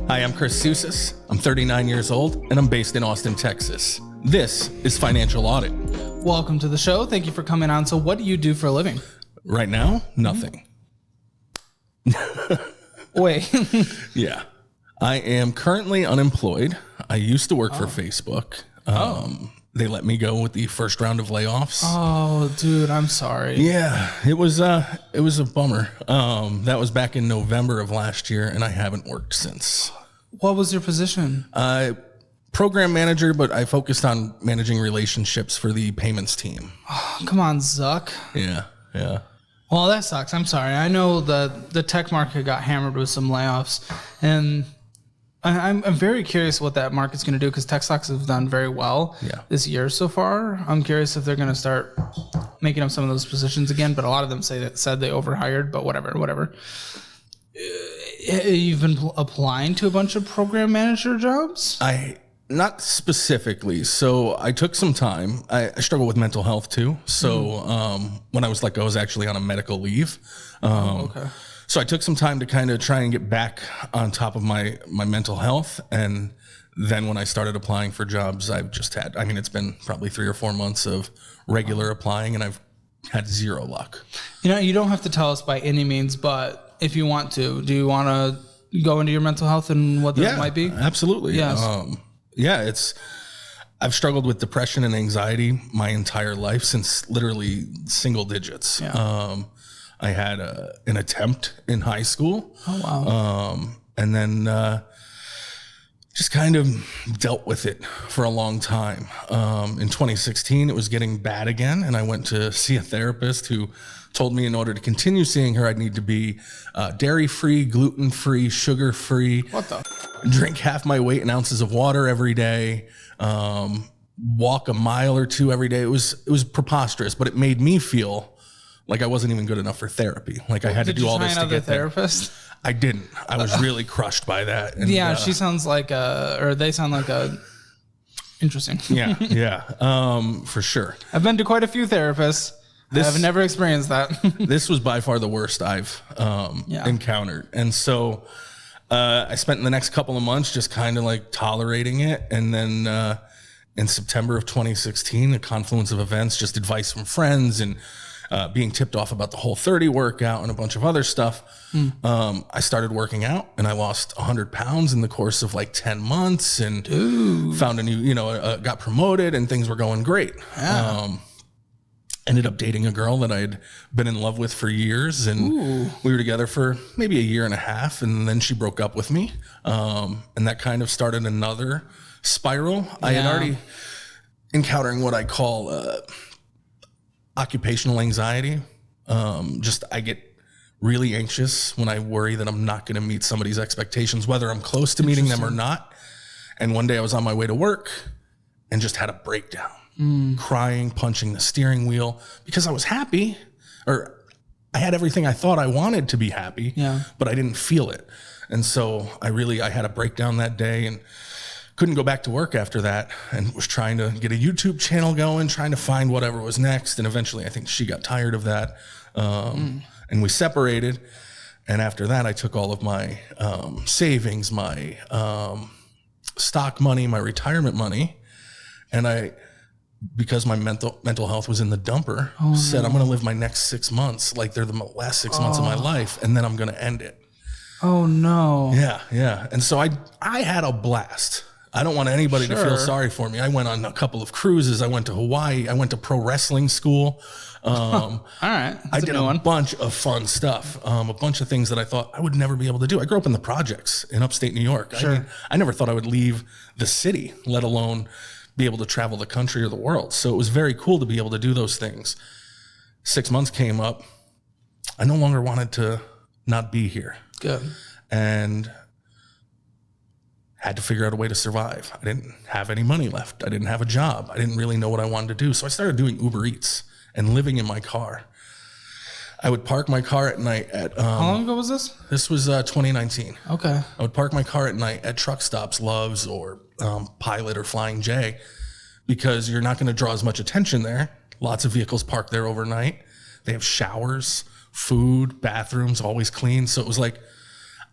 Hi, I'm Chris Sousis. I'm 39 years old, and I'm based in Austin, Texas. This is Financial Audit. Welcome to the show. Thank you for coming on. So what do you do for a living? Right now, nothing. Wait. Yeah. I am currently unemployed. I used to work for Facebook. They let me go with the first round of layoffs. Oh, dude, I'm sorry. Yeah, it was a bummer. That was back in November of last year, and I haven't worked since. What was your position? Program manager, but I focused on managing relationships for the payments team. Oh, come on, Zuck. Yeah. Well, that sucks. I'm sorry. I know the tech market got hammered with some layoffs, and I'm very curious what that market's going to do because tech stocks have done very well this year so far. I'm curious if they're going to start making up some of those positions again, but a lot of them said they overhired, but whatever. You've been applying to a bunch of program manager jobs? Not specifically. So I took some time. I struggle with mental health too. So when I was let go, I was actually on a medical leave. Okay. So I took some time to kind of try and get back on top of my mental health. And then when I started applying for jobs, I've just had, it's been probably 3 or 4 months of regular applying, and I've had zero luck. You don't have to tell us by any means, but if you want to, do you want to go into your mental health and what that might be? Absolutely. Yes. I've struggled with depression and anxiety my entire life since literally single digits. Yeah. I had an attempt in high school. Oh, wow. And then just kind of dealt with it for a long time. In 2016, it was getting bad again, and I went to see a therapist who told me in order to continue seeing her, I'd need to be dairy-free, gluten-free, sugar-free. What the? Drink half my weight in ounces of water every day. Walk a mile or two every day. It was preposterous, but it made me feel like I wasn't even good enough for therapy. Like I had to do all this to get there. Therapist? I didn't. I was really crushed by that. And, she sounds like they sound like interesting. Yeah, for sure. I've been to quite a few therapists. I've never experienced that. This was by far the worst I've encountered. And so I spent the next couple of months just kind of like tolerating it. And then in September of 2016, a confluence of events, just advice from friends and being tipped off about the Whole30 workout and a bunch of other stuff. I started working out, and I lost 100 pounds in the course of like 10 months and found a new, got promoted and things were going great. Yeah. Ended up dating a girl that I'd been in love with for years, and we were together for maybe a year and a half, and then she broke up with me. And that kind of started another spiral. I had already encountering what I call occupational anxiety. I get really anxious when I worry that I'm not going to meet somebody's expectations, whether I'm close to meeting them or not. And one day I was on my way to work and just had a breakdown, crying, punching the steering wheel because I was happy, or I had everything I thought I wanted to be happy, but I didn't feel it. And so I had a breakdown that day and couldn't go back to work after that, and was trying to get a YouTube channel going, trying to find whatever was next. And eventually I think she got tired of that. And we separated. And after that, I took all of my savings, my stock money, my retirement money. And because my mental health was in the dumper, said, I'm going to live my next 6 months like they're the last 6 months of my life. And then I'm going to end it. Oh no. Yeah. And so I had a blast. I don't want anybody to feel sorry for me. I went on a couple of cruises. I went to Hawaii. I went to pro wrestling school. All right. I did a bunch of fun stuff. A bunch of things that I thought I would never be able to do. I grew up in the projects in upstate New York. Sure. I never thought I would leave the city, let alone be able to travel the country or the world. So it was very cool to be able to do those things. 6 months came up. I no longer wanted to not be here. Good. And had to figure out a way to survive. I didn't have any money left. I didn't have a job. I didn't really know what I wanted to do. So I started doing Uber Eats and living in my car. I would park my car at night at... How long ago was this? This was 2019. Okay. I would park my car at night at truck stops, Love's or Pilot or Flying J, because you're not going to draw as much attention there. Lots of vehicles park there overnight. They have showers, food, bathrooms, always clean. So it was like,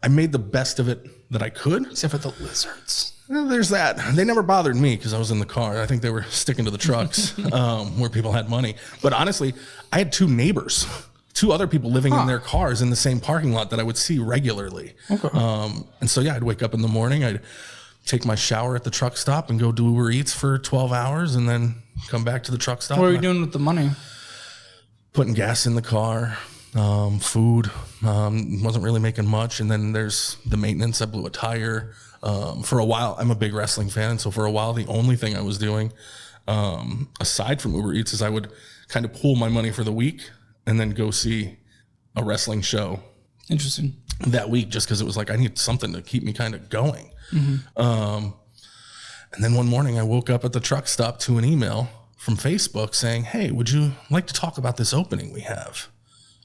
I made the best of it that I could. Except for the lizards. Well, there's that. They never bothered me because I was in the car. I think they were sticking to the trucks where people had money. But honestly, I had 2 neighbors, 2 other people living in their cars in the same parking lot that I would see regularly. Okay. And so, yeah, I'd wake up in the morning. I'd take my shower at the truck stop and go do Uber Eats for 12 hours and then come back to the truck stop. What were you doing with the money? Putting gas in the car, food. Wasn't really making much. And then there's the maintenance. I blew a tire. For a while, I'm a big wrestling fan. So for a while, the only thing I was doing, aside from Uber Eats, is I would kind of pool my money for the week and then go see a wrestling show. Interesting. That week, just because it was like, I need something to keep me kind of going. And then one morning I woke up at the truck stop to an email from Facebook saying, hey, would you like to talk about this opening we have?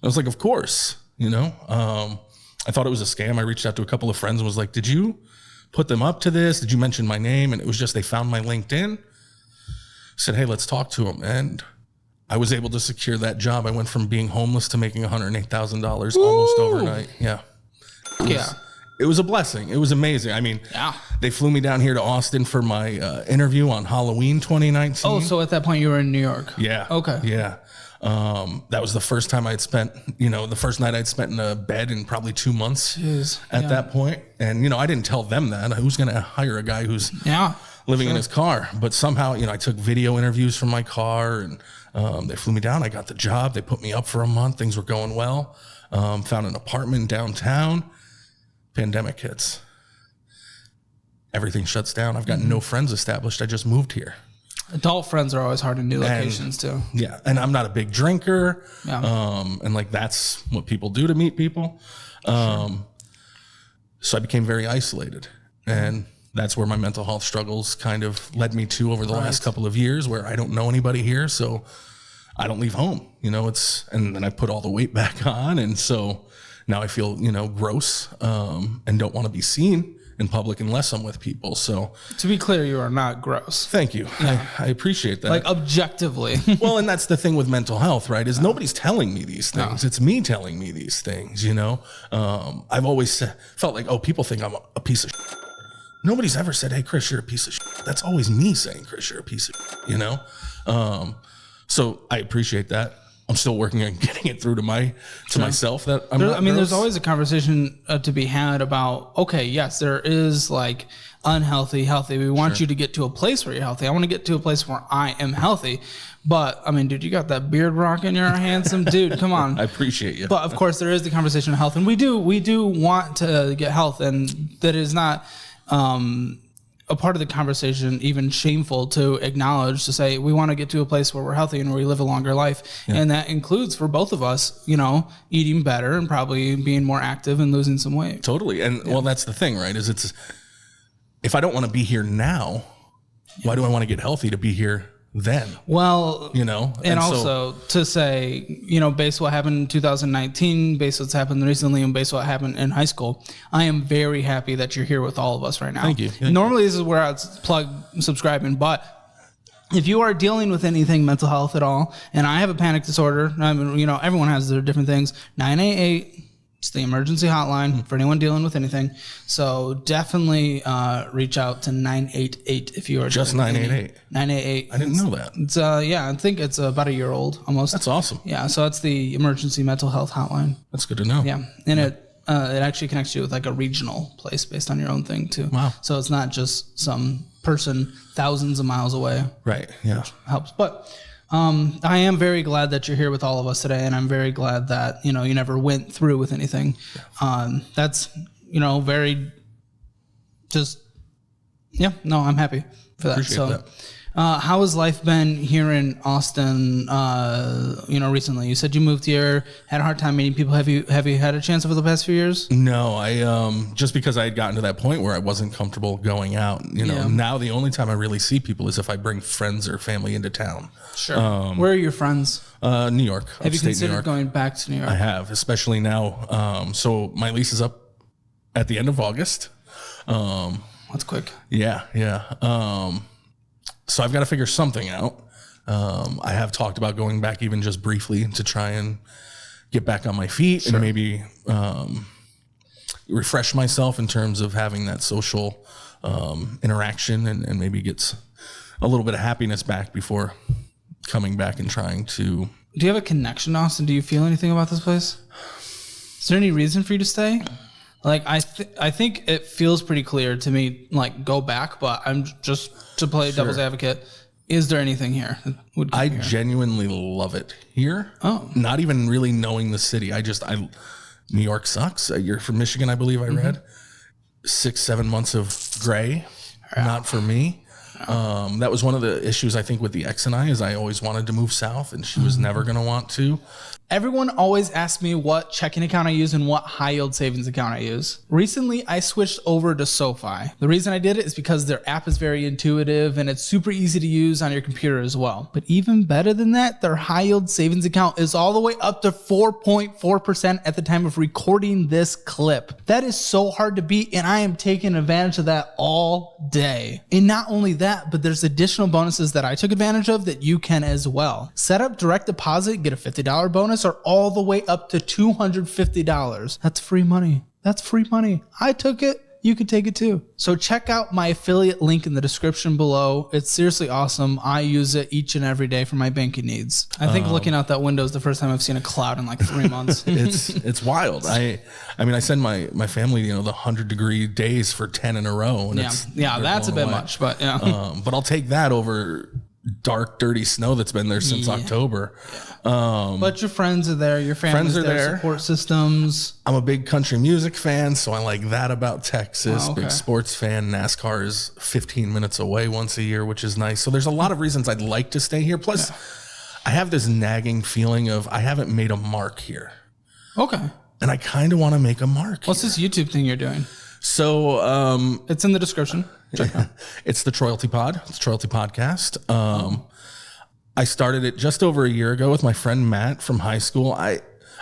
I was like, of course, you know. I thought it was a scam. I reached out to a couple of friends and was like, did you put them up to this? Did you mention my name? And it was just, they found my LinkedIn, said, hey, let's talk to them. And I was able to secure that job. I went from being homeless to making $108,000 almost overnight. Yeah. It was a blessing. It was amazing. I mean, they flew me down here to Austin for my interview on Halloween 2019. Oh, so at that point you were in New York. Yeah. Okay. Yeah. That was the first time I'd spent, the first night I'd spent in a bed in probably 2 months at that point. And, I didn't tell them that. Who's going to hire a guy who's living in his car? But somehow, I took video interviews from my car and they flew me down. I got the job. They put me up for a month. Things were going well. Found an apartment downtown. Pandemic hits. Everything shuts down. I've got no friends established. I just moved here. Adult friends are always hard in new locations too. Yeah. And I'm not a big drinker. And like, that's what people do to meet people. So I became very isolated, and that's where my mental health struggles kind of led me to over the last couple of years, where I don't know anybody here. So I don't leave home, and then I put all the weight back on. And so now I feel, gross, and don't want to be seen in public unless I'm with people. So to be clear, you are not gross. Thank you. Yeah. I appreciate that. Like objectively. Well, and that's the thing with mental health, right? Is nobody's telling me these things. It's me telling me these things, I've always felt like, people think I'm a piece of shit. Nobody's ever said, hey, Chris, you're a piece of shit. That's always me saying, Chris, you're a piece of shit, So I appreciate that. I'm still working on getting it through to myself that I'm not gross. There's always a conversation to be had about, okay, yes, there is like unhealthy, healthy. We want you to get to a place where you're healthy. I want to get to a place where I am healthy. But I mean, dude, you got that beard rocking. You're a handsome dude. Come on. I appreciate you. But of course, there is the conversation of health, and we do want to get health, and that is not a part of the conversation, even shameful to acknowledge, to say we want to get to a place where we're healthy and where we live a longer life. Yeah. And that includes for both of us, eating better and probably being more active and losing some weight. Totally. And well, that's the thing, right? Is it's, if I don't want to be here now, why do I want to get healthy to be here then? Well, and also to say, based on what happened in 2019, based on what's happened recently, and based on what happened in high school, I am very happy that you're here with all of us right now. Thank you. Normally, this is where I'd plug subscribing, but if you are dealing with anything mental health at all, and I have a panic disorder, everyone has their different things, 988. It's the emergency hotline for anyone dealing with anything. So definitely reach out to 988 if you are just 988. 988. I didn't know that. It's I think it's about a year old almost. That's awesome. Yeah, so that's the emergency mental health hotline. That's good to know. Yeah, and it actually connects you with like a regional place based on your own thing too. Wow. So it's not just some person thousands of miles away. Right. Yeah. Which helps, but. I am very glad that you're here with all of us today, and I'm very glad that, you never went through with anything. That's, very just, I'm happy for that. Appreciate that. How has life been here in Austin, recently? You said you moved here, had a hard time meeting people. Have you had a chance over the past few years? No, I just because I had gotten to that point where I wasn't comfortable going out. Now the only time I really see people is if I bring friends or family into town. Sure. Where are your friends? New York. Have you considered going back to New York? I have, especially now. So my lease is up at the end of August. That's quick. Yeah. So I've got to figure something out. I have talked about going back even just briefly to try and get back on my feet and maybe refresh myself in terms of having that social interaction and maybe gets a little bit of happiness back before coming back and trying to. Do you have a connection, Austin? Do you feel anything about this place? Is there any reason for you to stay? Like, I think it feels pretty clear to me, like, go back, but I'm just to play devil's advocate. Is there anything here? I genuinely love it here. Oh. Not even really knowing the city. New York sucks. You're from Michigan, I believe I read. 6-7 months of gray. Not for me. That was one of the issues I think with the ex and I, is I always wanted to move south and she was never going to want to. Everyone always asks me what checking account I use and what high yield savings account I use. Recently, I switched over to SoFi. The reason I did it is because their app is very intuitive and it's super easy to use on your computer as well. But even better than that, their high yield savings account is all the way up to 4.4% at the time of recording this clip. That is so hard to beat, and I am taking advantage of that all day. And not only that, but there's additional bonuses that I took advantage of that you can as well. Set up direct deposit, get a $50 bonus, or all the way up to $250. That's free money. That's free money. I took it. You could take it too. So check out my affiliate link in the description below. It's seriously awesome. I use it each and every day for my banking needs. I think looking out that window is the first time I've seen a cloud in like 3 months. It's wild. I mean, I send my family, the 100-degree days for 10 in a row. And that's a bit much, but yeah. But I'll take that over dark, dirty snow that's been there since October. But your friends are there, your family's there, support systems. I'm a big country music fan, so I like that about Texas. Big sports fan. NASCAR is 15 minutes away once a year, which is nice. So there's a lot of reasons I'd like to stay here. Plus, I have this nagging feeling of I haven't made a mark here. Okay. And I kind of want to make a mark. What's this YouTube thing you're doing? So it's in the description. Check it out. It's the Troyalty Pod. It's Troyalty Podcast. I started it just over a year ago with my friend Matt from high school. I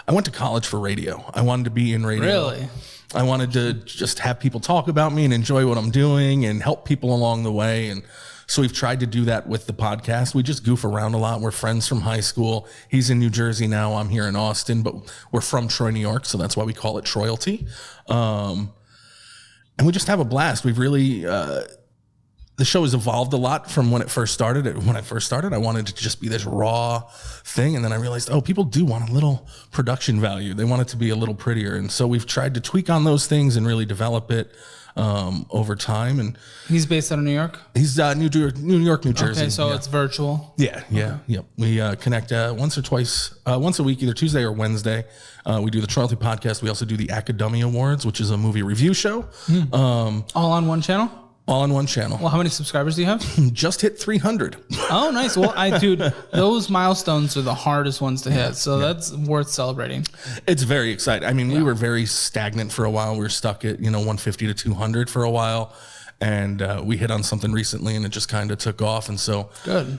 went to college for radio. I wanted to be in radio. Really? I wanted to just have people talk about me and enjoy what I'm doing and help people along the way. And so we've tried to do that with the podcast. We just goof around a lot. We're friends from high school. He's in New Jersey now. I'm here in Austin, but we're from Troy, New York. So that's why we call it Troyalty. And we just have a blast. We've really, the show has evolved a lot from when it first started. When I first started, I wanted to just be this raw thing. And then I realized, people do want a little production value. They want it to be a little prettier. And so we've tried to tweak on those things and really develop it over time. And he's based out of New York? He's New York, New Jersey. Okay, so it's virtual? Yeah. We connect once or twice, once a week, either Tuesday or Wednesday. We do the Troyalty Podcast. We also do the Academia Awards, which is a movie review show. All on one channel? All on one channel. Well, how many subscribers do you have? Just hit 300. Oh, nice. Well, dude, those milestones are the hardest ones to hit. So that's worth celebrating. It's very exciting. I mean, we were very stagnant for a while. We were stuck at, 150 to 200 for a while. And we hit on something recently and it just kind of took off. And so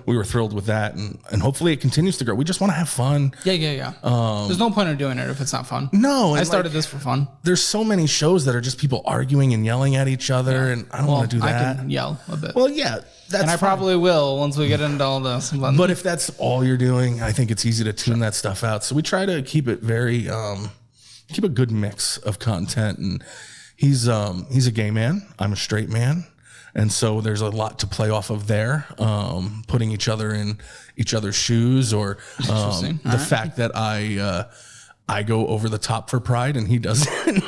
we were thrilled with that. And hopefully it continues to grow. We just want to have fun. Yeah. There's no point in doing it if it's not fun. No. I started this for fun. There's so many shows that are just people arguing and yelling at each other. And I don't want to do that. I can yell a bit. Well, yeah. And I probably will once we get into all this. But if that's all you're doing, I think it's easy to tune that stuff out. So we try to keep it very, keep a good mix of content. And he's a gay man. I'm a straight man. And so there's a lot to play off of there, putting each other in each other's shoes, or the fact that I go over the top for pride and he doesn't.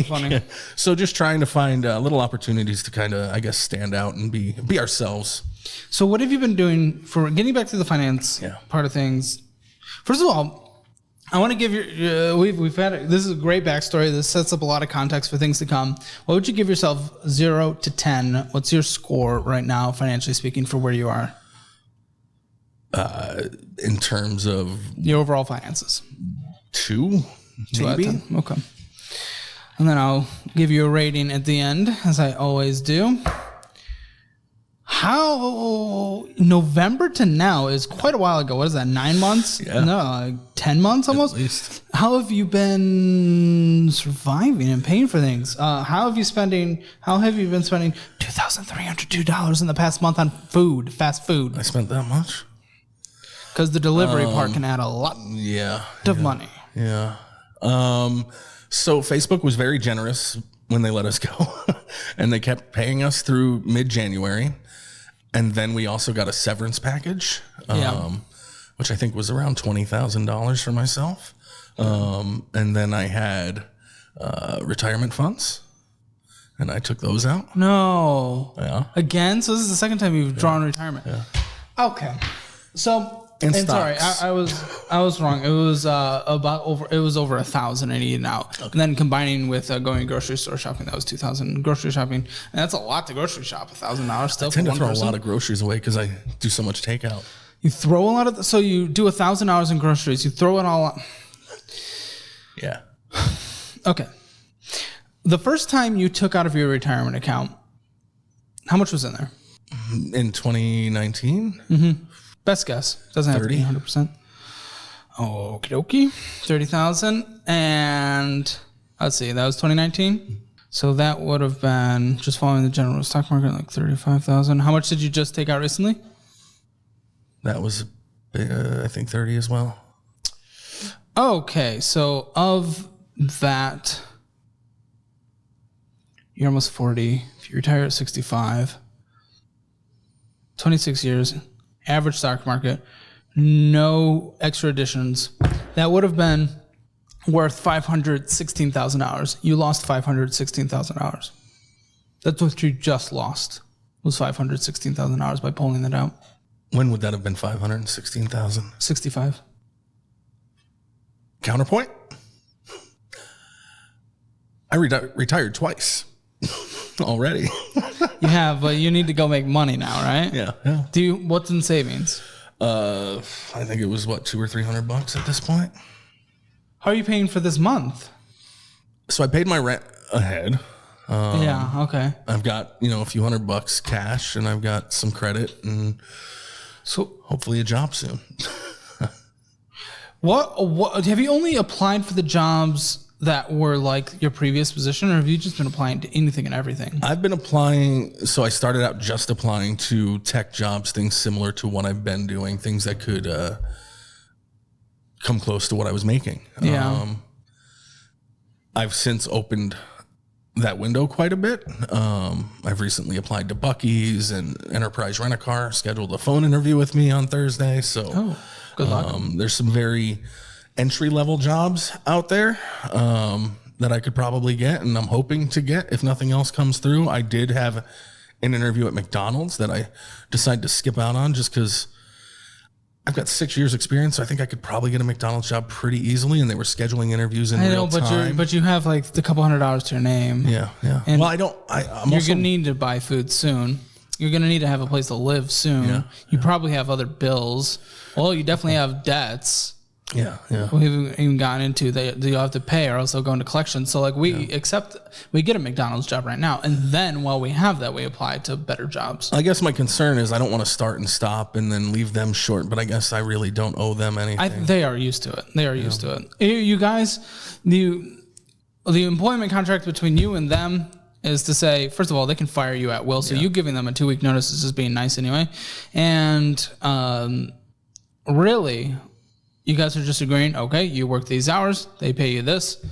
Funny. So just trying to find little opportunities to kind of, I guess, stand out and be ourselves. So what have you been doing for getting back to the finance part of things? First of all, I want to give you, we've had, this is a great backstory. This sets up a lot of context for things to come. What would you give yourself 0 to 10? What's your score right now, financially speaking, for where you are? In terms of your overall finances? 2, maybe. Okay. And then I'll give you a rating at the end, as I always do. How November to now is quite a while ago. What is that? 9 months? Yeah. No, like 10 months almost. At least. How have you been surviving and paying for things? How have you been spending $2,302 in the past month on food, fast food? I spent that much. Because the delivery part can add a lot of money. Yeah. So Facebook was very generous when they let us go, and they kept paying us through mid-January. And then we also got a severance package, which I think was around $20,000 for myself. And then I had retirement funds, and I took those out. No. Yeah. Again? So this is the second time you've drawn retirement. Yeah. Okay. So... And sorry, I was wrong. It was over 1,000 and eating out, and then combining with going grocery store shopping, that was 2,000 grocery shopping, and that's a lot to grocery shop. $1,000 still. I tend to throw a lot of groceries away because I do so much takeout. You throw a lot of, so you do $1,000 in groceries. You throw it all out. Yeah. Okay. The first time you took out of your retirement account, how much was in there? In 2019. Mm-hmm. Best guess. Doesn't have 30? to be 100%. Okie dokie. 30,000. And let's see, that was 2019. So that would have been, just following the general stock market, like 35,000. How much did you just take out recently? That was, I think, 30 as well. Okay. So of that, you're almost 40. If you retire at 65, 26 years. Average stock market, no extra additions. That would have been worth $516,000. You lost $516,000. That's what you just lost, was $516,000 by pulling that out. When would that have been? 516,000. 65. Counterpoint. I retired twice already. You have, but you need to go make money now, right? Yeah. What's in savings? I think it was $200 or $300 at this point. How are you paying for this month? So I paid my rent ahead. Yeah. Okay. I've got, a few $100 cash, and I've got some credit, and so hopefully a job soon. What have you only applied for the jobs that were like your previous position, or have you just been applying to anything and everything? I've been applying. So I started out just applying to tech jobs, things similar to what I've been doing, things that could come close to what I was making. Yeah. I've since opened that window quite a bit. I've recently applied to Buc-ee's and Enterprise Rent-A-Car, scheduled a phone interview with me on Thursday. So good luck. There's some very entry-level jobs out there that I could probably get, and I'm hoping to get if nothing else comes through. I did have an interview at McDonald's that I decided to skip out on just because I've got 6 years experience, so I think I could probably get a McDonald's job pretty easily, and they were scheduling interviews in real time. But you have like a couple $100 to your name. Yeah. And well, you're gonna need to buy food soon. You're gonna need to have a place to live soon. You probably have other bills. Well, you definitely have debts. Yeah. We haven't even gotten into that you have to pay, or else they'll go into collection. So like we get a McDonald's job right now, and then while we have that, we apply to better jobs. I guess my concern is I don't want to start and stop and then leave them short, but I guess I really don't owe them anything. They are used to it. They are used to it. You guys, the employment contract between you and them is to say, first of all, they can fire you at will. So you giving them a 2-week notice is just being nice anyway. And really, you guys are just agreeing, okay, you work these hours, they pay you this.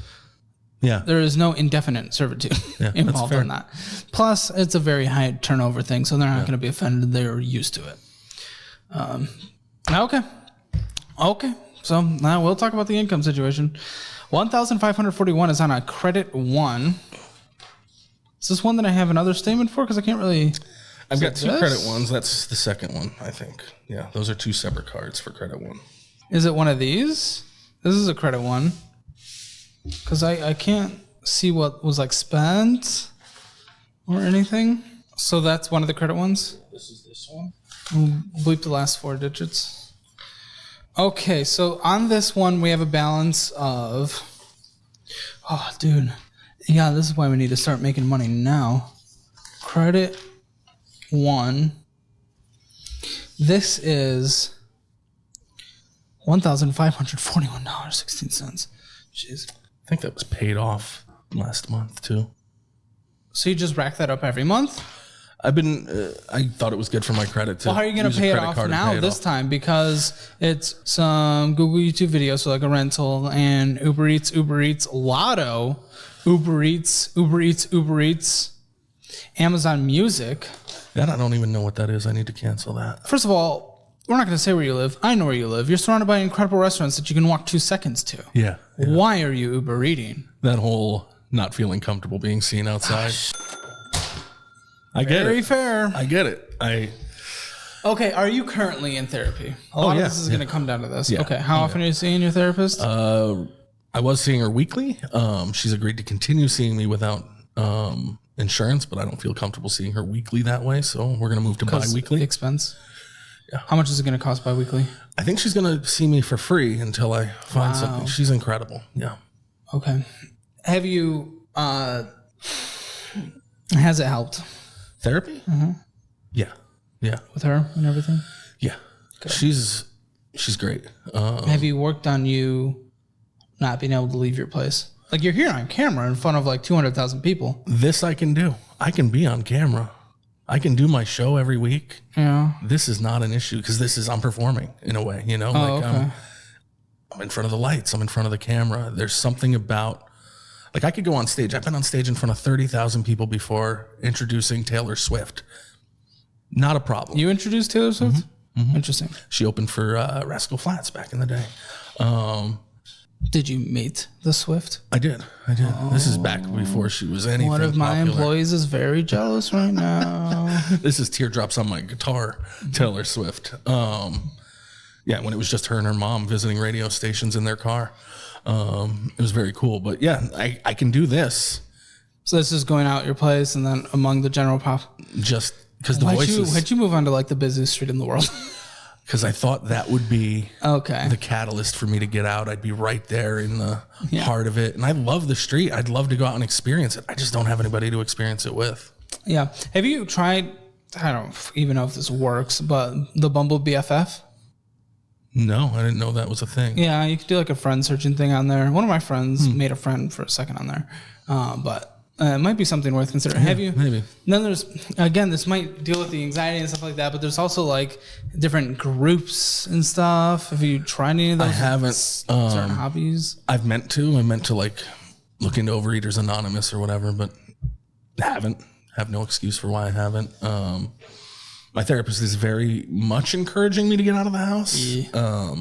Yeah. There is no indefinite servitude involved in that. Plus, it's a very high turnover thing, so they're not going to be offended. They're used to it. Okay. So now we'll talk about the income situation. 1,541 is on a credit 1. Is this one that I have another statement for? Because I can't really... I've got 2 credit ones. That's the second one, I think. Yeah, those are 2 separate cards for credit 1. Is it one of these? This is a credit 1. Because I can't see what was like spent or anything. So that's one of the credit ones? This is this one. Bleep the last 4 digits. Okay, so on this one, we have a balance of... Oh, dude. Yeah, this is why we need to start making money now. Credit 1. This is $1,541.16. Jeez. I think that was paid off last month too. So you just rack that up every month? I've been. I thought it was good for my credit. Well, how are you going to pay it off now this time? Because it's some Google YouTube videos, so like a rental, and Uber Eats, Lotto, Uber Eats, Amazon Music. That I don't even know what that is. I need to cancel that. First of all, we're not going to say where you live. I know where you live. You're surrounded by incredible restaurants that you can walk 2 seconds to. Yeah. Why are you Uber eating? That whole not feeling comfortable being seen outside. I get it. Very fair. I get it. Okay, are you currently in therapy? A lot of this is going to come down to this. Yeah. Okay, how often are you seeing your therapist? I was seeing her weekly. She's agreed to continue seeing me without insurance, but I don't feel comfortable seeing her weekly that way, so we're going to move to bi-weekly. Expense? Yeah. How much is it going to cost bi-weekly? I think she's going to see me for free until I find something. She's incredible. Yeah. Okay. Have you, has it helped? Therapy? Mm-hmm. Yeah. Yeah. With her and everything? Yeah. Good. She's great. Have you worked on you not being able to leave your place? Like, you're here on camera in front of like 200,000 people. This I can do. I can be on camera. I can do my show every week. Yeah. This is not an issue because I'm performing in a way, you know, okay. I'm in front of the lights. I'm in front of the camera. There's something about, like, I could go on stage. I've been on stage in front of 30,000 people before introducing Taylor Swift. Not a problem. You introduced Taylor Swift? Mm-hmm. Mm-hmm. Interesting. She opened for Rascal Flatts back in the day. Did you meet the Swift? I did. This is back before she was anything One of my popular. employees is very jealous right now. This is teardrops on my guitar, Taylor Swift. Yeah, when it was just her and her mom visiting radio stations in their car. It was very cool. But yeah, I can do this. So this is going out your place and then among the general pop? Just because the voices. Why'd you move on to like the busiest street in the world? Because I thought that would be the catalyst for me to get out. I'd be right there in the heart of it. And I love the street. I'd love to go out and experience it. I just don't have anybody to experience it with. Yeah. Have you tried, I don't even know if this works, but the Bumble BFF? No, I didn't know that was a thing. Yeah, you could do like a friend searching thing on there. One of my friends made a friend for a second on there. But it might be something worth considering. Have you? Maybe. Then there's, again, this might deal with the anxiety and stuff like that, but there's also like different groups and stuff. Have you tried any of those? I haven't. Certain hobbies? I've meant to. I meant to like look into Overeaters Anonymous or whatever, but haven't. Have no excuse for why I haven't. My therapist is very much encouraging me to get out of the house. Yeah.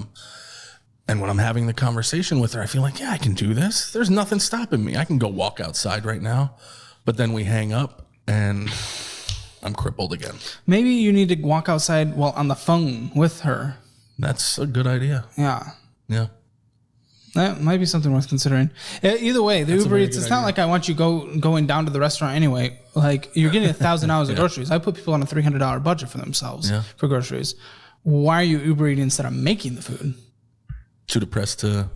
And when I'm having the conversation with her, I feel like, yeah, I can do this. There's nothing stopping me. I can go walk outside right now. But then we hang up and I'm crippled again. Maybe you need to walk outside while on the phone with her. That's a good idea. Yeah. Yeah. That might be something worth considering. Either way, the Uber Eats, it's not like I want you going down to the restaurant anyway. Like, you're getting 1,000 hours of groceries. I put people on a $300 budget for themselves for groceries. Why are you Uber Eating instead of making the food? Too depressed to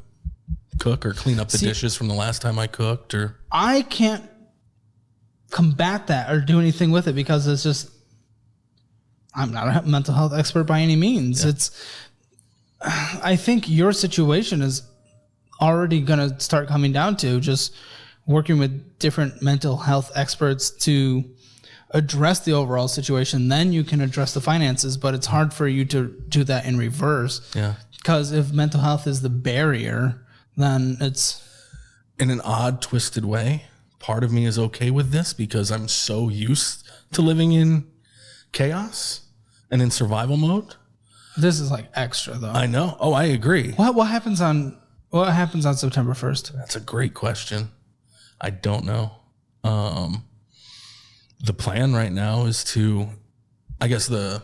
cook or clean up the dishes from the last time I cooked, or I can't combat that or do anything with it because it's just, I'm not a mental health expert by any means. I think your situation is already going to start coming down to just working with different mental health experts to address the overall situation. Then you can address the finances, but it's hard for you to do that in reverse. Yeah. Because if mental health is the barrier, then it's... In an odd, twisted way, part of me is okay with this because I'm so used to living in chaos and in survival mode. This is like extra, though. I know. Oh, I agree. What happens on September 1st? That's a great question. I don't know. The plan right now is to, I guess the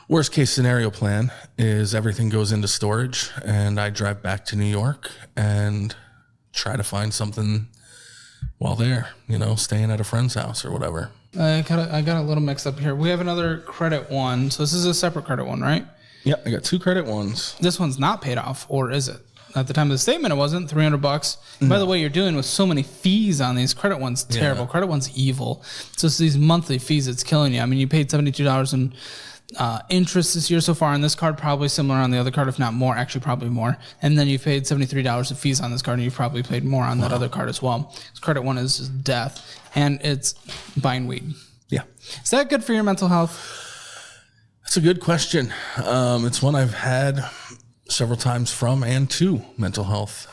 worst case scenario plan is everything goes into storage and I drive back to New York and try to find something while there, staying at a friend's house or whatever. I got a little mixed up here. We have another credit one. So this is a separate credit one, right? Yeah, I got 2 credit ones. This one's not paid off, or is it? At the time of the statement, it wasn't. $300. No. By the way, you're dealing with so many fees on these. Credit one's terrible. Yeah. Credit one's evil. So it's these monthly fees that's killing you. I mean, you paid $72 in interest this year so far on this card, probably similar on the other card, if not more, actually probably more. And then you've paid $73 of fees on this card, and you've probably paid more on that other card as well. Credit one is just death, and it's buying weed. Yeah. Is that good for your mental health? That's a good question. It's one I've had several times from and to mental health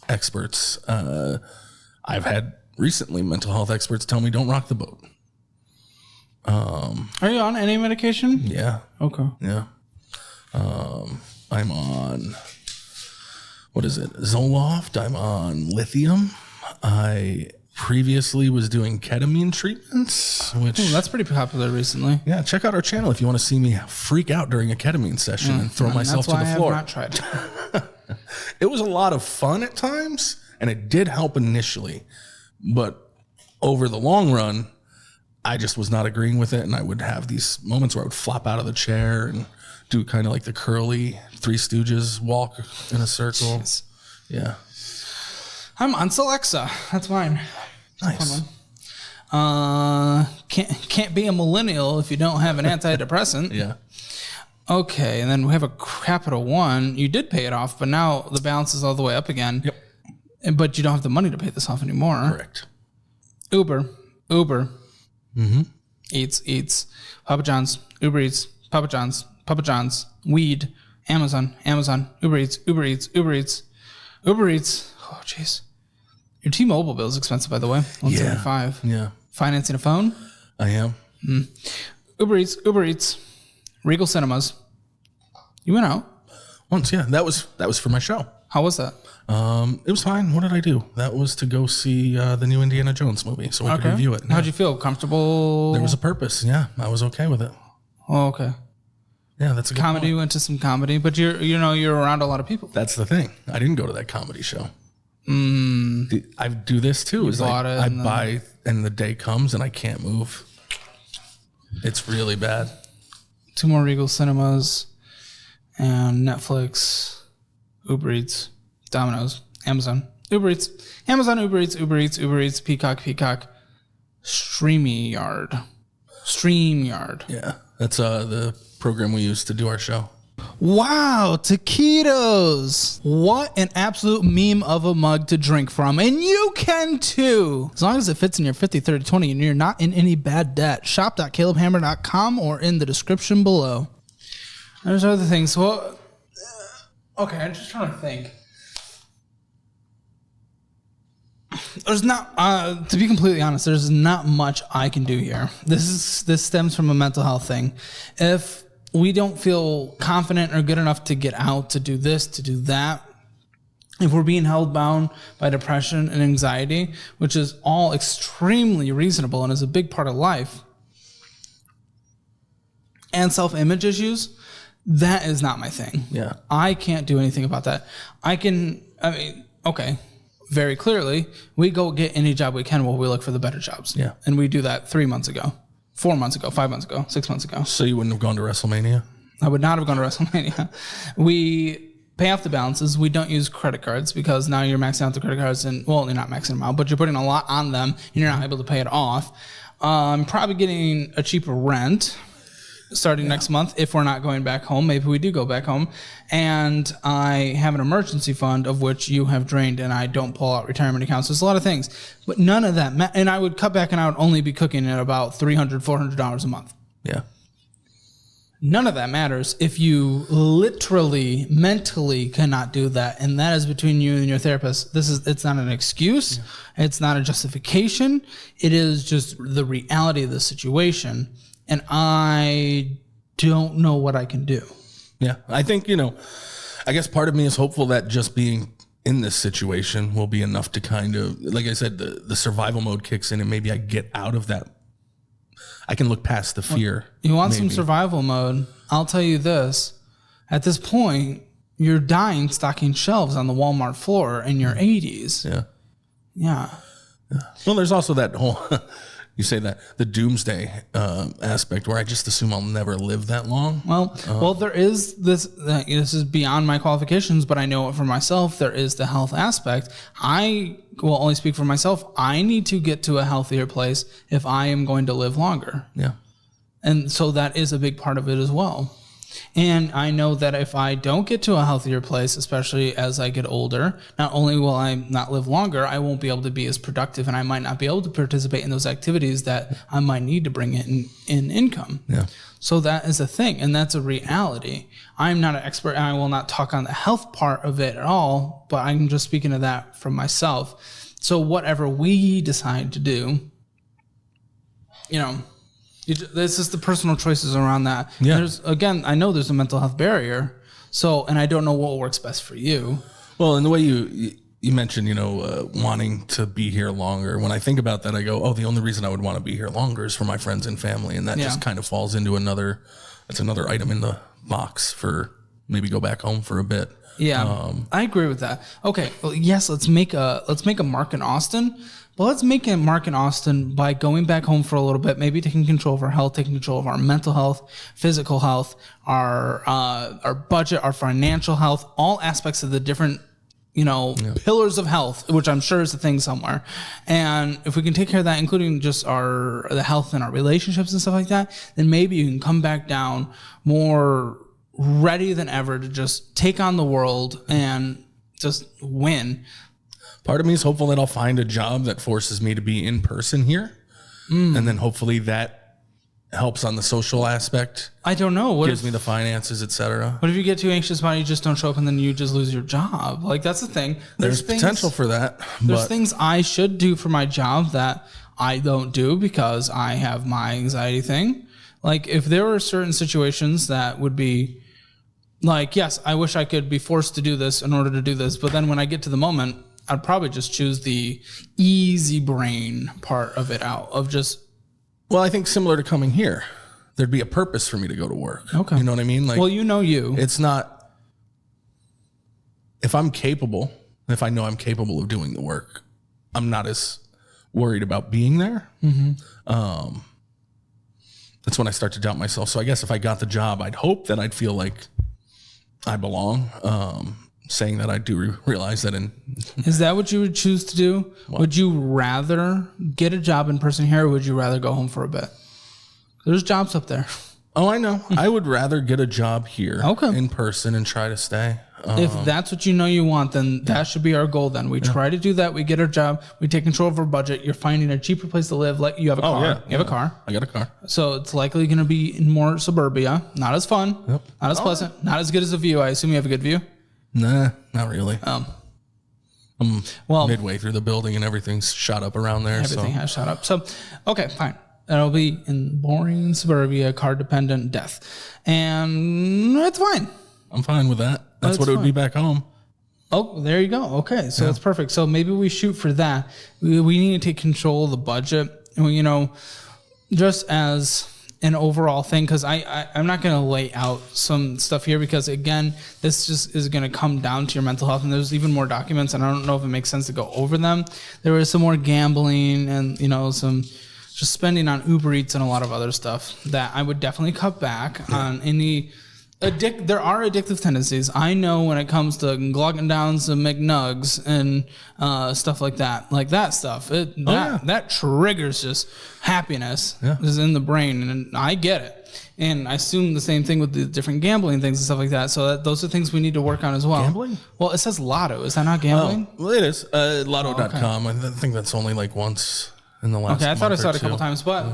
experts. I've had recently mental health experts tell me don't rock the boat. Are you on any medication? Yeah. Okay. Yeah. I'm on, what is it? Zoloft. I'm on lithium. I previously was doing ketamine treatments, which that's pretty popular recently. Yeah, check out our channel if you want to see me freak out during a ketamine session and throw myself to the floor. That's why I have not tried. It was a lot of fun at times, and it did help initially, but over the long run, I just was not agreeing with it, and I would have these moments where I would flop out of the chair and do kind of like the curly Three Stooges walk in a circle. Jeez. Yeah. I'm on Celexa. That's mine. Nice. Can't be a millennial if you don't have an antidepressant. Yeah. Okay, and then we have a Capital One. You did pay it off, but now the balance is all the way up again. Yep. But you don't have the money to pay this off anymore. Correct. Uber. Mm-hmm. Eats. Papa John's. Uber Eats. Papa John's. Weed. Amazon. Uber Eats. Oh, jeez. Your T-Mobile bill is expensive, by the way. $175. Yeah. Financing a phone? I am. Uber Eats. Regal Cinemas. You went out once. Yeah, that was for my show. How was that? It was fine. What did I do? That was to go see the new Indiana Jones movie, so I could review it. How'd you feel? Comfortable? There was a purpose. Yeah, I was okay with it. Oh, okay. Yeah, that's a good comedy. Point. You went to some comedy, but you're around a lot of people. That's the thing. I didn't go to that comedy show. I do this too. Is like I buy and the day comes and I can't move. It's really bad. 2 more Regal Cinemas and Netflix, Uber Eats, Domino's, Amazon, Uber Eats, Peacock, StreamYard. Yeah, that's the program we use to do our show. Wow, taquitos. What an absolute meme of a mug to drink from. And you can too. As long as it fits in your 50, 30, 20 and you're not in any bad debt. Shop.calebhammer.com or in the description below. There's other things. Well, okay, I'm just trying to think. There's not, to be completely honest, there's not much I can do here. This stems from a mental health thing. If we don't feel confident or good enough to get out, to do this, to do that, if we're being held bound by depression and anxiety, which is all extremely reasonable and is a big part of life, and self-image issues, that is not my thing. Yeah. I can't do anything about that. Okay, very clearly, we go get any job we can while we look for the better jobs. Yeah. And we do that 3 months ago. 4 months ago, 5 months ago, 6 months ago. So you wouldn't have gone to WrestleMania? I would not have gone to WrestleMania. We pay off the balances. We don't use credit cards because now you're maxing out the credit cards and, well, you're not maxing them out, but you're putting a lot on them and you're not able to pay it off. I'm probably getting a cheaper rent starting next month if we're not going back home. Maybe we do go back home. And I have an emergency fund of which you have drained and I don't pull out retirement accounts. There's a lot of things, but none of that. And I would cut back and I would only be cooking at about $300, $400 a month. Yeah. None of that matters if you literally, mentally cannot do that. And that is between you and your therapist. It's not an excuse. Yeah. It's not a justification. It is just the reality of the situation. And I don't know what I can do. Yeah. I think, I guess part of me is hopeful that just being in this situation will be enough to kind of, like I said, the survival mode kicks in and maybe I get out of that. I can look past the fear. You want some survival mode? I'll tell you this. At this point, you're dying stocking shelves on the Walmart floor in your 80s. Yeah. Yeah. Well, there's also that whole... You say that the doomsday aspect where I just assume I'll never live that long. Well, there is this. This is beyond my qualifications, but I know it for myself. There is the health aspect. I will only speak for myself. I need to get to a healthier place if I am going to live longer. Yeah, and so that is a big part of it as well. And I know that if I don't get to a healthier place, especially as I get older, not only will I not live longer, I won't be able to be as productive, and I might not be able to participate in those activities that I might need to bring in income. Yeah. So that is a thing, and that's a reality. I'm not an expert, and I will not talk on the health part of it at all, but I'm just speaking of that from myself. So whatever we decide to do, this is the personal choices around that. Yeah. I know there's a mental health barrier. So, and I don't know what works best for you. Well, and the way you mentioned, wanting to be here longer. When I think about that, I go, the only reason I would want to be here longer is for my friends and family. And that just kind of falls into another item in the box for maybe go back home for a bit. Yeah. I agree with that. Okay. Well, yes, let's make a mark in Austin. But let's make a mark in Austin by going back home for a little bit, maybe taking control of our health, taking control of our mental health, physical health, our budget, our financial health, all aspects of the different, pillars of health, which I'm sure is a thing somewhere. And if we can take care of that, including just the health in our relationships and stuff like that, then maybe you can come back down more ready than ever to just take on the world and just win. Part of me is hopeful that I'll find a job that forces me to be in person here. And then hopefully that helps on the social aspect. I don't know. Gives me the finances, etc. What if you get too anxious about it, you just don't show up and then you just lose your job? Like, that's the thing. There's potential for that. There's things I should do for my job that I don't do because I have my anxiety thing. Like, if there were certain situations that would be like, yes, I wish I could be forced to do this in order to do this. But then when I get to the moment, I'd probably just choose the easy brain part of it out of just. Well, I think similar to coming here, there'd be a purpose for me to go to work. Okay. You know what I mean? Like, well, it's not, if I know I'm capable of doing the work, I'm not as worried about being there. Mm-hmm. That's when I start to doubt myself. So I guess if I got the job, I'd hope that I'd feel like I belong. Saying that I do realize that Is that what you would choose to do? What? Would you rather get a job in person here, or would you rather go home for a bit? There's jobs up there. Oh, I know. I would rather get a job here in person and try to stay. If that's what you want, then that should be our goal. Then we try to do that. We get our job. We take control of our budget. You're finding a cheaper place to live. Like you have a car. Yeah. You have a car. I got a car. So it's likely going to be in more suburbia. Not as fun. Yep. Not as pleasant. Not as good as a view. I assume you have a good view. Nah, not really. I'm midway through the building and everything's shot up around there. Everything has shot up. So, okay, fine. That'll be in boring suburbia, car-dependent death. And it's fine. I'm fine with that. That's what it would be back home. Oh, there you go. Okay, so it's perfect. So maybe we shoot for that. We need to take control of the budget. And, just as an overall thing, because I'm not going to lay out some stuff here because, again, this just is going to come down to your mental health, and there's even more documents, and I don't know if it makes sense to go over them. There was some more gambling and, some just spending on Uber Eats and a lot of other stuff that I would definitely cut back on any... There are addictive tendencies. I know when it comes to glocking down some McNugs and stuff like that. Like that stuff. That triggers just happiness is in the brain, and I get it. And I assume the same thing with the different gambling things and stuff like that. So those are things we need to work on as well. Gambling? Well, it says Lotto. Is that not gambling? Well, it is. Lotto.com. I think that's only like once in the last. Okay, I thought I saw it a couple times, but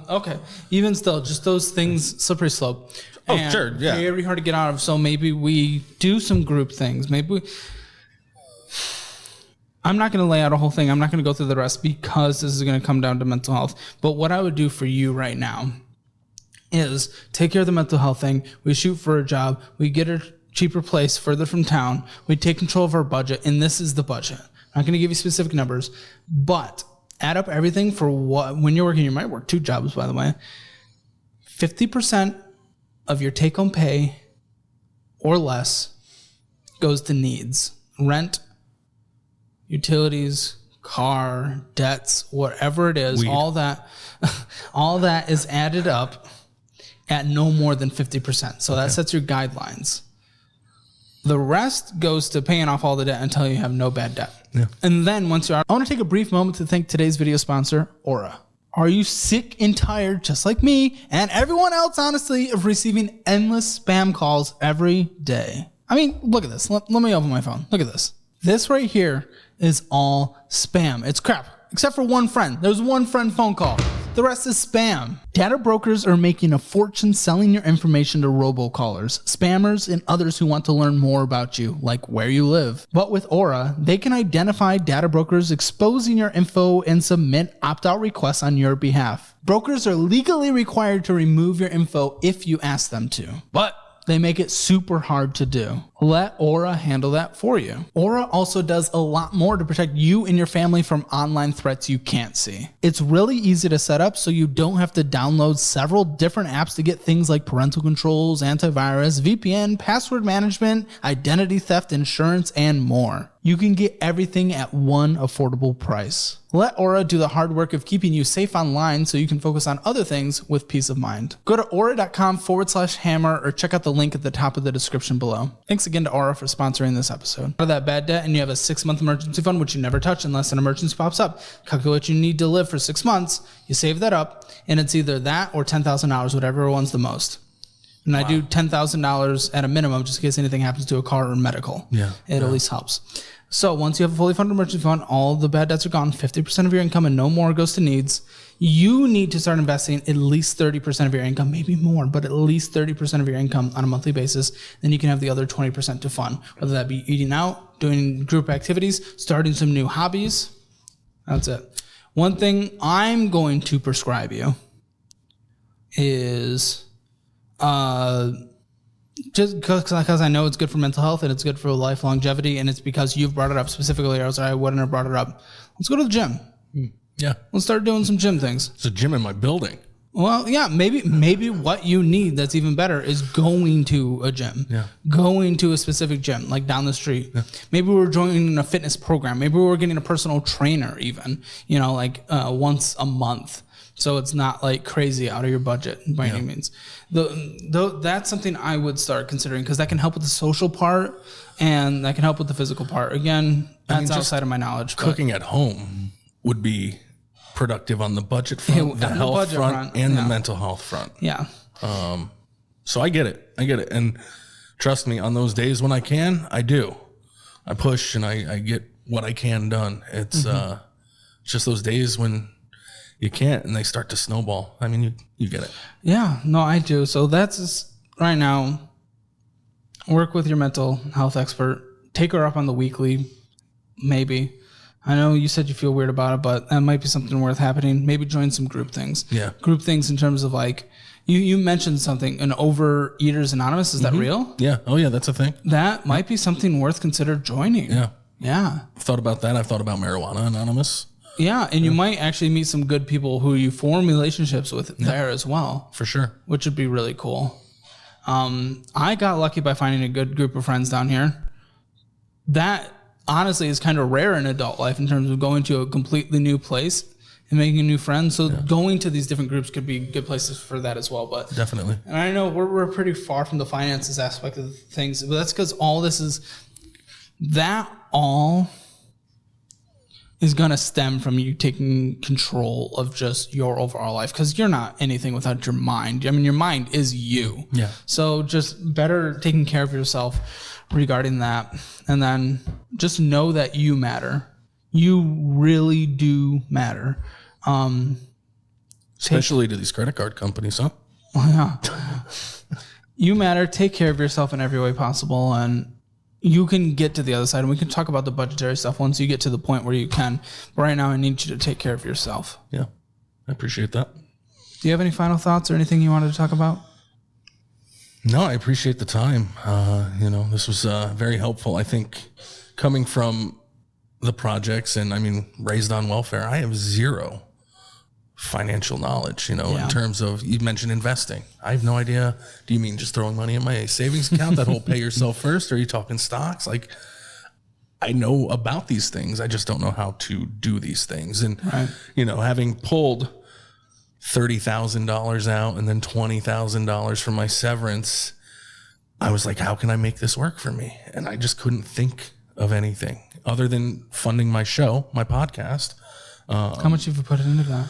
okay. Even still, just those things, slippery slope. Oh, sure, yeah. Very hard to get out of. So maybe we do some group things. I'm not going to lay out a whole thing. I'm not going to go through the rest because this is going to come down to mental health. But what I would do for you right now is take care of the mental health thing. We shoot for a job. We get a cheaper place further from town. We take control of our budget, and this is the budget. I'm not going to give you specific numbers, but add up everything for when you're working. You might work 2 jobs, by the way. 50% of your take-home pay or less goes to needs. Rent, utilities, car, debts, whatever it is, all that is added up at no more than 50%. So that sets your guidelines. The rest goes to paying off all the debt until you have no bad debt. Yeah. And then once I want to take a brief moment to thank today's video sponsor, Aura. Are you sick and tired, just like me and everyone else, honestly, of receiving endless spam calls every day? I mean, look at this. Let me open my phone. Look at this. This right here is all spam. It's crap, except for one friend. There's one friend phone call. The rest is spam. Data brokers are making a fortune selling your information to robocallers, spammers, and others who want to learn more about you, like where you live. But with Aura, they can identify data brokers exposing your info and submit opt-out requests on your behalf. Brokers are legally required to remove your info if you ask them to, but they make it super hard to do. Let Aura handle that for you. Aura also does a lot more to protect you and your family from online threats you can't see. It's really easy to set up so you don't have to download several different apps to get things like parental controls, antivirus, VPN, password management, identity theft insurance, and more. You can get everything at one affordable price. Let Aura do the hard work of keeping you safe online so you can focus on other things with peace of mind. Go to aura.com/hammer or check out the link at the top of the description below. Thanks again to Aura for sponsoring this episode. Out of that bad debt and you have a 6-month emergency fund, which you never touch unless an emergency pops up. Calculate what you need to live for 6 months. You save that up and it's either that or $10,000, whatever one's the most. And wow. I do $10,000 at a minimum just in case anything happens to a car or medical. Yeah. It at least helps. So once you have a fully funded emergency fund, all the bad debts are gone, 50% of your income and no more goes to needs. You need to start investing at least 30% of your income, maybe more, but at least 30% of your income on a monthly basis. Then you can have the other 20% to fund, whether that be eating out, doing group activities, starting some new hobbies. That's it. One thing I'm going to prescribe you is just because I know it's good for mental health and it's good for life longevity, and it's because you've brought it up specifically, or else I wouldn't have brought it up. Let's go to the gym. Yeah. Let's start doing some gym things. It's a gym in my building. Well, yeah, maybe what you need that's even better is going to a gym. Yeah. Going to a specific gym, like down the street. Yeah. Maybe we're joining a fitness program. Maybe we're getting a personal trainer even, like once a month. So it's not like crazy out of your budget by any means. That's something I would start considering because that can help with the social part and that can help with the physical part. Again, that's outside of my knowledge. Cooking at home would be productive on the budget front, the health front, and the mental health front. Yeah. So I get it. And trust me, on those days when I can, I do. I push and I get what I can done. It's just those days when you can't and they start to snowball. I mean, you get it. Yeah, no, I do. So that's just, right now, work with your mental health expert. Take her up on the weekly, maybe. I know you said you feel weird about it, but that might be something worth happening. Maybe join some group things. Yeah. Group things in terms of like, you mentioned something, an Overeaters Anonymous. Is that real? Yeah. Oh, yeah, that's a thing. That might be something worth consider joining. Yeah. Yeah. I've thought about that. I've thought about Marijuana Anonymous. Yeah, and you might actually meet some good people who you form relationships with there as well. For sure. Which would be really cool. I got lucky by finding a good group of friends down here. That honestly is kind of rare in adult life in terms of going to a completely new place and making new friends. So going to these different groups could be good places for that as well. But definitely. And I know we're pretty far from the finances aspect of things, but that's because all this is going to stem from you taking control of just your overall life, because you're not anything without your mind. I mean, your mind is you. Yeah. So just better taking care of yourself regarding that. And then just know that you matter. You really do matter. Especially to these credit card companies, huh? Yeah. You matter. Take care of yourself in every way possible. And you can get to the other side, and we can talk about the budgetary stuff once you get to the point where you can. But right now, I need you to take care of yourself. Yeah, I appreciate that. Do you have any final thoughts or anything you wanted to talk about? No, I appreciate the time. This was very helpful. I think coming from the projects and, raised on welfare, I have zero financial knowledge, in terms of, you mentioned investing. I have no idea. Do you mean just throwing money in my savings account that'll pay yourself first? Or are you talking stocks? Like, I know about these things. I just don't know how to do these things. And, having pulled $30,000 out and then $20,000 from my severance, I was like, how can I make this work for me? And I just couldn't think of anything other than funding my show, my podcast. How much have you put into that?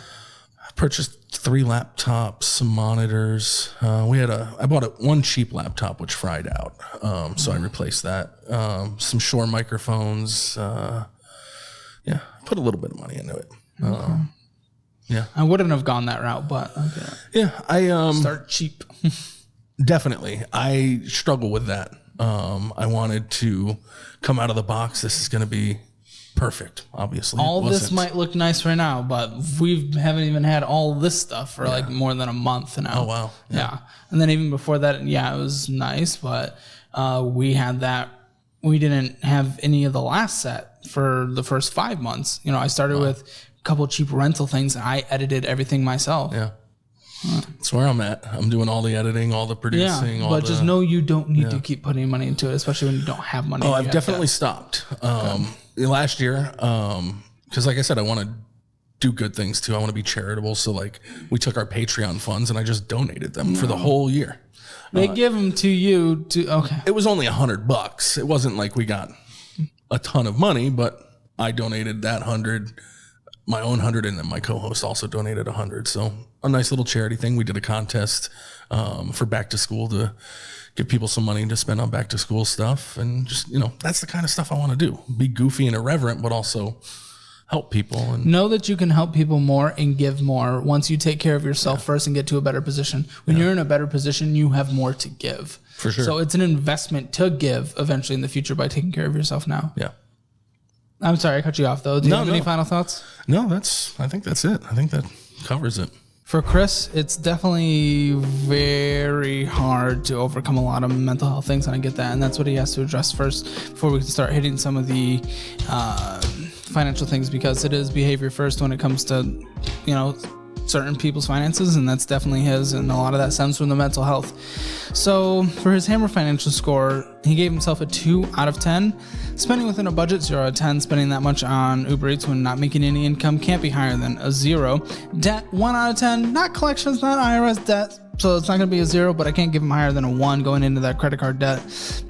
Purchased 3 laptops, some monitors. I bought one cheap laptop which fried out, so I replaced that. Some Shure microphones. Yeah, put a little bit of money into it. Yeah, I wouldn't have gone that route, but okay. Yeah, I start cheap. Definitely, I struggle with that. I wanted to come out of the box. This is going to be perfect. Obviously, all this might look nice right now, but we haven't even had all this stuff for like more than a month now. Oh wow! Yeah, and then even before that, yeah, it was nice, but we had that. We didn't have any of the last set for the first 5 months. You know, I started with a couple cheap rental things, and I edited everything myself. Yeah. That's where I'm at. I'm doing all the editing, all the producing. Yeah, but just know you don't need to keep putting money into it, especially when you don't have money. Oh, I've definitely stopped. Last year, because like I said, I want to do good things too. I want to be charitable. So like we took our Patreon funds and I just donated them for the whole year. They give them to you okay. It was only $100. It wasn't like we got a ton of money, but I donated that 100, my own 100, and then my co-host also donated 100. So a nice little charity thing. We did a contest for back to school to give people some money to spend on back to school stuff. And just, you know, that's the kind of stuff I want to do. Be goofy and irreverent, but also help people. And know that you can help people more and give more once you take care of yourself first and get to a better position. When you're in a better position, you have more to give. For sure. So it's an investment to give eventually in the future by taking care of yourself now. Yeah. I'm sorry, I cut you off though. Do you have any final thoughts? No, I think that's it. I think that covers it. For Chris, it's definitely very hard to overcome a lot of mental health things, and I get that. And that's what he has to address first before we can start hitting some of the financial things, because it is behavior first when it comes to, you know, certain people's finances, and that's definitely his, and a lot of that stems from the mental health. So for his Hammer financial score, he gave himself a 2 out of 10. Spending within a budget, 0 out of 10. Spending that much on Uber Eats when not making any income can't be higher than a 0. Debt, 1 out of 10. Not collections, not IRS debt, so it's not going to be a 0, but I can't give him higher than a 1 going into that credit card debt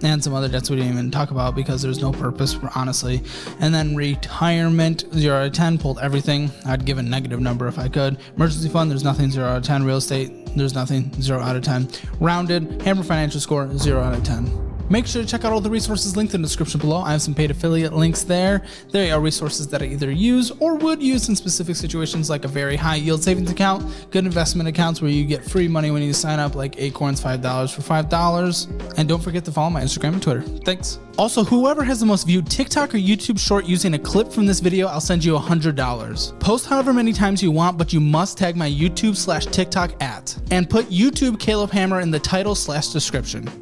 and some other debts we didn't even talk about because there's no purpose, honestly. And then retirement, 0 out of 10, pulled everything. I'd give a negative number if I could. Emergency fund, there's nothing, 0 out of 10. Real estate, there's nothing, 0 out of 10. Rounded, Hammer financial score, 0 out of 10. Make sure to check out all the resources linked in the description below. I have some paid affiliate links there. There are resources that I either use or would use in specific situations, like a very high yield savings account, good investment accounts where you get free money when you sign up, like Acorns, $5 for $5. And don't forget to follow my Instagram and Twitter. Thanks. Also, whoever has the most viewed TikTok or YouTube short using a clip from this video, I'll send you $100. Post however many times you want, but you must tag my YouTube/TikTok @ and put YouTube Caleb Hammer in the title/description.